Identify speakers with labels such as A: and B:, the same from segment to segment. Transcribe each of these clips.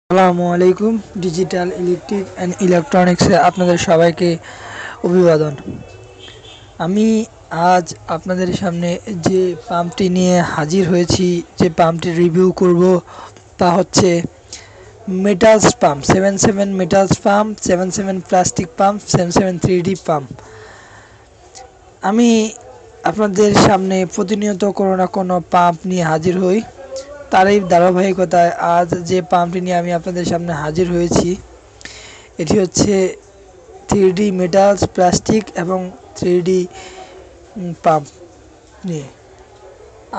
A: আসসালামু আলাইকুম। Digital electric and ইলেকট্রনিক্সে আপনাদের সবাইকে অভিবাদন। আমি আজ আপনাদের সামনে যে পাম্পটি নিয়ে হাজির হয়েছি, যে পাম্পটি রিভিউ করব, তা হচ্ছে metals pump 77 metals pump, 77 plastic pump, 77 3D pump. আমি আপনাদের সামনে প্রতিনিয়ত কোনো না কোনো পাম্প নিয়ে হাজির হই। তারই ধারাবাহিকতায় আজ যে পাম্পটি নিয়ে আমি আপনাদের সামনে হাজির হয়েছি, এটি হচ্ছে 3D মেটালস, প্লাস্টিক এবং 3D পাম্প নিয়ে।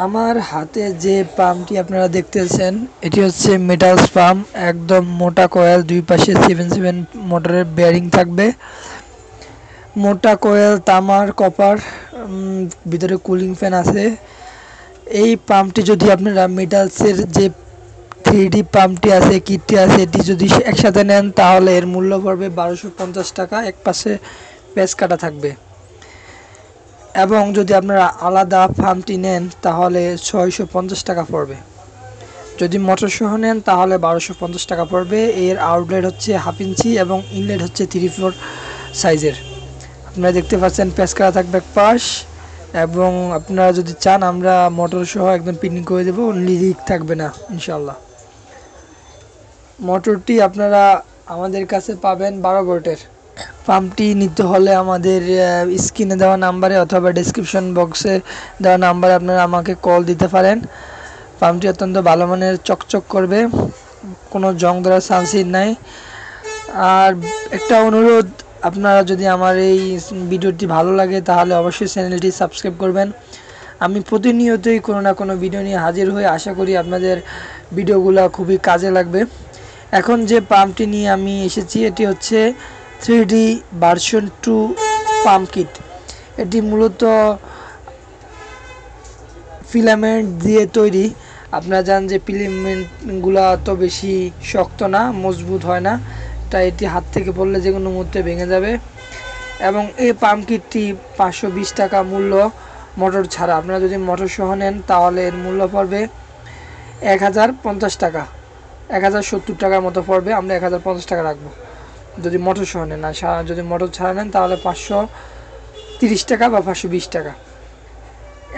A: আমার হাতে যে পাম্পটি আপনারা দেখতেছেন, এটি হচ্ছে মেটালস পাম্প। একদম মোটা কয়েল, দুই পাশে 77 মোটরের বেয়ারিং থাকবে। মোটা কয়েল, তামার, কপার, ভিতরে কুলিং ফ্যান আছে। এই পাম্পটি যদি আপনারা মেটালসের যে 3D পাম্পটি আছে, কিটটি আছে, এটি যদি একসাথে নেন তাহলে এর মূল্য পড়বে 1250 টাকা। এক পাশে পেঁচ কাটা থাকবে। এবং যদি আপনারা আলাদা পাম্পটি নেন তাহলে 650 টাকা পড়বে। যদি মোটর সহ নেন তাহলে 1250 টাকা পড়বে। এর আউটলেট হচ্ছে 1/2 ইঞ্চি এবং ইনলেট হচ্ছে 3/4 সাইজের। আপনারা দেখতে পাচ্ছেন পেঁচ কাটা থাকবে এক পাশ। এবং আপনারা যদি চান আমরা মোটর সহ একদম পিনিং করে দেবো, লিক থাকবে না ইনশাল্লাহ। মোটরটি আপনারা আমাদের কাছে পাবেন 12 ভোল্টের। পাম্পটি নিতে হলে আমাদের স্ক্রিনে দেওয়া নাম্বারে অথবা ডেসক্রিপশন বক্সে দেওয়া নাম্বারে আপনারা আমাকে কল দিতে পারেন। পাম্পটি অত্যন্ত ভালো মানের, চকচক করবে, কোনো জং ধরার চান্সই নাই। আর একটা অনুরোধ, আপনারা যদি আমার এই ভিডিওটি ভালো লাগে তাহলে অবশ্যই চ্যানেলটি সাবস্ক্রাইব করবেন। আমি প্রতিনিয়তই কোনো না কোনো ভিডিও নিয়ে হাজির হই। আশা করি আপনাদের ভিডিওগুলো খুবই কাজে লাগবে। এখন যে পাম্পটি নিয়ে আমি এসেছি, এটি হচ্ছে 3D ভার্সন 2 পাম্প কিট। এটি মূলত ফিলামেন্ট দিয়ে তৈরি। আপনারা জানেন যে ফিলামেন্টগুলো তো বেশি শক্ত না, মজবুত হয় না, তাই এটি হাত থেকে পড়লে যে কোনো মুহূর্তে ভেঙে যাবে। এবং এই পাম্প কিটটি 520 টাকা মূল্য মোটর ছাড়া। আপনারা যদি মোটর সহ নেন তাহলে এর মূল্য পড়বে 1050 টাকা, 1070 টাকার মতো পড়বে। আমরা 1050 টাকা রাখবো যদি মোটর সহ নেন। আর যদি মোটর ছাড়া নেন তাহলে 530 টাকা বা 520 টাকা।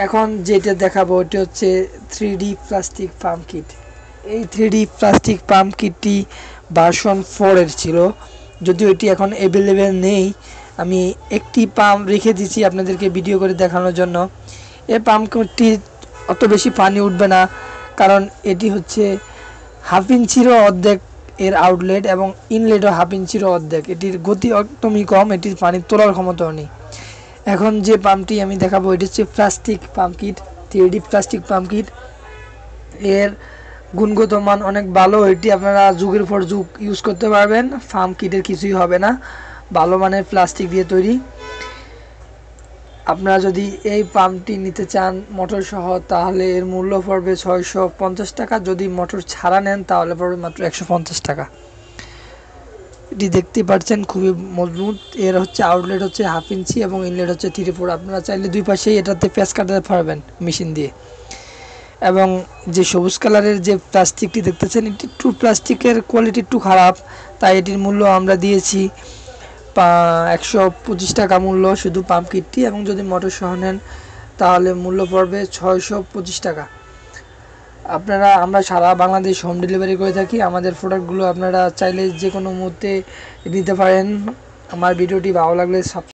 A: এখন যেটা দেখাবো ওটি হচ্ছে 3D প্লাস্টিক পাম্প কিট। এই 3D প্লাস্টিক পাম্প কিটটি ভার্সন 4 এর ছিল, যদিও এটি এখন অ্যাভেলেবেল নেই। আমি একটি পাম্প রেখে দিচ্ছি আপনাদেরকে ভিডিও করে দেখানোর জন্য। এই পাম্প কিটটি অত বেশি পানি উঠবে না, কারণ এটি হচ্ছে 1/2 ইঞ্চিরও অর্ধেক এর আউটলেট এবং ইনলেটও 1/2 ইঞ্চিরও অর্ধেক। এটির গতি একদমই কম, এটির পানি তোলার ক্ষমতাও নেই। এখন যে পাম্পটি আমি দেখাবো এটি হচ্ছে plastic pump kit, 3D plastic pump kit. এর গুণগত মান অনেক ভালো। এটি আপনারা যুগের পর যুগ ইউজ করতে পারবেন। পাম্প কিটের কিছুই হবে না, ভালো মানের প্লাস্টিক দিয়ে তৈরি। আপনারা যদি এই পাম্পটি নিতে চান মোটর সহ তাহলে এর মূল্য পড়বে 650 টাকা। যদি মোটর ছাড়া নেন তাহলে পড়বে মাত্র 150 টাকা। এটি দেখতে পাচ্ছেন খুবই মজবুত। এর হচ্ছে আউটলেট হচ্ছে 1/2 ইঞ্চি এবং ইনলেট হচ্ছে 3/4। আপনারা চাইলে দুই পাশেই এটাতে পেঁচ কাটাতে পারবেন মেশিন দিয়ে। এবং যে সবুজ কালারের যে প্লাস্টিকটি দেখতেছেন, এটি একটু প্লাস্টিকের কোয়ালিটি একটু খারাপ, তাই এটির মূল্য আমরা দিয়েছি 125 টাকা মূল্য শুধু পাম্প কিটটি। এবং যদি মোটর সহ নেন তাহলে মূল্য পড়বে 625 টাকা। আমরা সারা বাংলাদেশ হোম ডেলিভারি করে থাকি। আমাদের প্রোডাক্টগুলো আপনারা চাইলে যে কোনো মুহূর্তে নিতে পারেন। আমার ভিডিওটি ভালো লাগলে